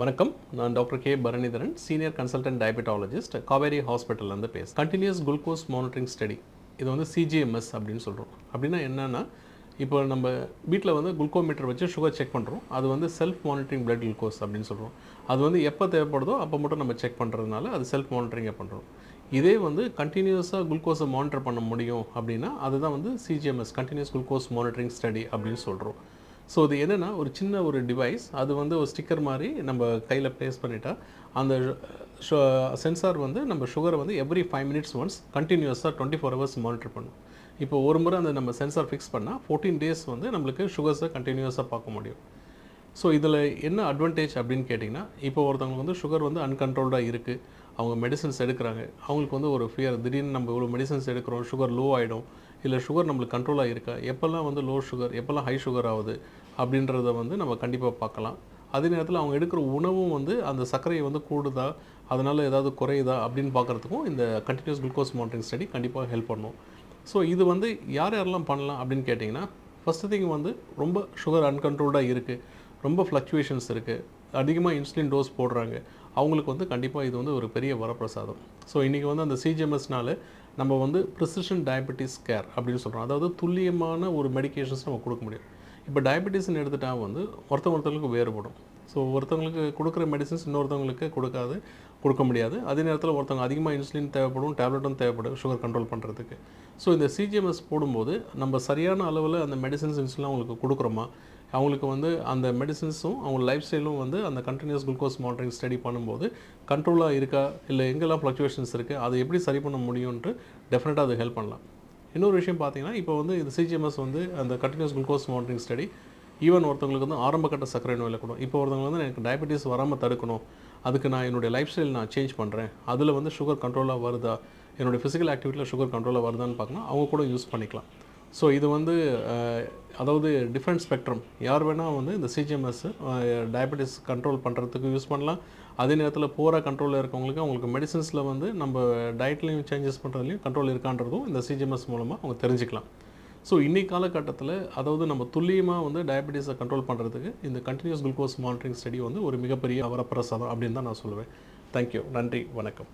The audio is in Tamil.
வணக்கம். நான் doctor K Bharanidharan, senior consultant diabetologist, Kauvery ஹாஸ்பிட்டல்லேருந்து பேசுகிறேன். கண்டினியூஸ் குளுக்கோஸ் மானிட்டரிங் ஸ்டடி, இது வந்து சிஜிஎம்எஸ் அப்படின்னு சொல்கிறோம். அப்படின்னா என்னென்னா, இப்போ நம்ம வீட்டில் வந்து குளுக்கோமீட்டர் வச்சு சுகர் செக் பண்ணுறோம். அது வந்து செல்ஃப் மானிட்டரிங் பிளட் குளுக்கோஸ் அப்படின்னு சொல்கிறோம். அது வந்து எப்போ தேவைப்படுதோ அப்போ மட்டும் நம்ம செக் பண்ணுறதுனால அது செல்ஃப் மானிட்டரிங்கை பண்ணுறோம். இதே வந்து கண்டினியூஸாக குளுக்கோஸை மானிட்டர் பண்ண முடியும் அப்படின்னா அதுதான் வந்து CGMS, continuous glucose monitoring study அப்படின்னு சொல்கிறோம். ஸோ இது என்னென்னா, ஒரு சின்ன ஒரு டிவைஸ், அது வந்து ஒரு ஸ்டிக்கர் மாதிரி நம்ம கையில் ப்ளேஸ் பண்ணிட்டா அந்த சென்சார் வந்து நம்ம சுகரை வந்து எவ்ரி 5 minutes ஒன்ஸ் கண்டினியூஸாக 24 hours மானிட்டர் பண்ணும். இப்போ ஒரு முறை அந்த நம்ம சென்சார் ஃபிக்ஸ் பண்ணால் 14 days வந்து நம்மளுக்கு சுகர்ஸை கண்டினியூஸாக பார்க்க முடியும். ஸோ இதில் என்ன அட்வான்டேஜ் அப்படின்னு கேட்டிங்கன்னா, இப்போ ஒருத்தவங்களுக்கு வந்து சுகர் வந்து அன்கண்ட்ரோல்டாக இருக்குது, அவங்க மெடிசன்ஸ் எடுக்கிறாங்க, அவங்களுக்கு வந்து ஒரு ஃபியர், திடீர்னு நம்ம இவ்வளோ மெடிசன்ஸ் எடுக்கிறோம், சுகர் லோ ஆகிடும், இல்லை சுகர் நம்மளுக்கு கண்ட்ரோலாக இருக்கா, எப்போல்லாம் வந்து லோ சுகர், எப்போல்லாம் ஹை சுகர் ஆகுது அப்படின்றத வந்து நம்ம கண்டிப்பாக பார்க்கலாம். அதே நேரத்தில் அவங்க எடுக்கிற உணவும் வந்து அந்த சர்க்கரையை வந்து கூடுதா, அதனால் ஏதாவது குறையுதா அப்படின்னு பார்க்குறதுக்கும் இந்த கண்டினியூஸ் குளுக்கோஸ் மானிட்டரிங் ஸ்டடி கண்டிப்பாக ஹெல்ப் பண்ணும். ஸோ இது வந்து யார் யாரெல்லாம் பண்ணலாம் அப்படின்னு கேட்டிங்கன்னா, ஃபஸ்ட்டு திங் வந்து ரொம்ப சுகர் அன்கண்ட்ரோல்டாக இருக்குது, ரொம்ப ஃப்ளக்சுவேஷன்ஸ் இருக்குது, அதிகமாக இன்சுலின் டோஸ் போடுறாங்க, அவங்களுக்கு வந்து கண்டிப்பாக இது வந்து ஒரு பெரிய வரப்பிரசாதம். ஸோ இன்றைக்கி வந்து அந்த சிஜிஎம்எஸ்னால நம்ம வந்து ப்ரிசிஷன் டயபெட்டிஸ் கேர் அப்படின்னு சொல்கிறோம். அதாவது துல்லியமான ஒரு மெடிக்கேஷன்ஸ் நம்ம கொடுக்க முடியும். இப்போ டயபெட்டிஸ்ன்னு எடுத்துட்டால் வந்து ஒருத்தவங்களுக்கு வேறுபடும். ஸோ ஒருத்தவங்களுக்கு கொடுக்குற மெடிசன்ஸ் இன்னொருத்தவங்களுக்கு கொடுக்க முடியாது. அதே நேரத்தில் ஒருத்தவங்க அதிகமாக இன்சுலின் தேவைப்படும், டேப்லெட்டும் தேவைப்படும் சுகர் கண்ட்ரோல் பண்ணுறதுக்கு. ஸோ இந்த சிஜிஎம்எஸ் போடும்போது நம்ம சரியான அளவில் அந்த மெடிசன்ஸ் இன்சுலின் அவங்களுக்கு கொடுக்குறோமா, அவங்களுக்கு வந்து அந்த மெடிசன்ஸும் அவங்க லைஃப் ஸ்டைலும் வந்து அந்த கண்டினியூஸ் குளுக்கோஸ் மானிட்டரிங் ஸ்டடி பண்ணும்போது கண்ட்ரோலாக இருக்கா, இல்லை எங்கெல்லாம் ஃப்ளக்சுவேஷன்ஸ் இருக்குது, அதை எப்படி சரி பண்ண முடியும்ன்ட்டு டெஃபினட்டாக அது ஹெல்ப் பண்ணலாம். இன்னொரு விஷயம் பார்த்தீங்கன்னா, இப்போ வந்து இந்த சிஜிஎம்எஸ் வந்து அந்த continuous glucose monitoring study even ஒருத்தவங்களுக்கு வந்து ஆரம்பகட்ட சர்க்கரை நோயில் கூட, இப்போ ஒருத்தவங்க வந்து எனக்கு டயபெட்டிஸ் வராமல் தடுக்கணும், அதுக்கு நான் என்னுடைய லைஃப் ஸ்டைல் நான் சேஞ்ச் பண்ணுறேன், அதில் வந்து சுகர் கண்ட்ரோலாக வருதா, என்னுடைய ஃபிசிக்கல் ஆக்டிவிட்டியில் சுகர் கண்ட்ரோலாக வருதான்னு பார்க்கணும், அவங்க கூட யூஸ் பண்ணிக்கலாம். ஸோ இது வந்து அதாவது டிஃப்ரெண்ட் ஸ்பெக்ட்ரம், யார் வேணால் வந்து இந்த சிஜிஎம்எஸ் டயபெட்டிஸ் கண்ட்ரோல் பண்ணுறதுக்கு யூஸ் பண்ணலாம். அதே நேரத்தில் போகிற கண்ட்ரோலில் இருக்கவங்களுக்கு அவங்களுக்கு மெடிசன்ஸில் வந்து நம்ம டயட்லையும் சேஞ்சஸ் பண்ணுறதுலையும் கண்ட்ரோல் இருக்கான்றதும் இந்த சிஜிஎம்எஸ் மூலமாக அவங்க தெரிஞ்சுக்கலாம். ஸோ இன்றைக்கி காலகட்டத்தில் அதாவது நம்ம துல்லியமாக வந்து டயபெட்டிஸை கண்ட்ரோல் பண்ணுறதுக்கு இந்த கண்டினியூஸ் குளுக்கோஸ் மானிட்டரிங் ஸ்டடி வந்து ஒரு மிகப்பெரிய வரப்பிரசாதம் அப்படின்னு தான் நான் சொல்லுவேன். தேங்க்யூ. நன்றி. வணக்கம்.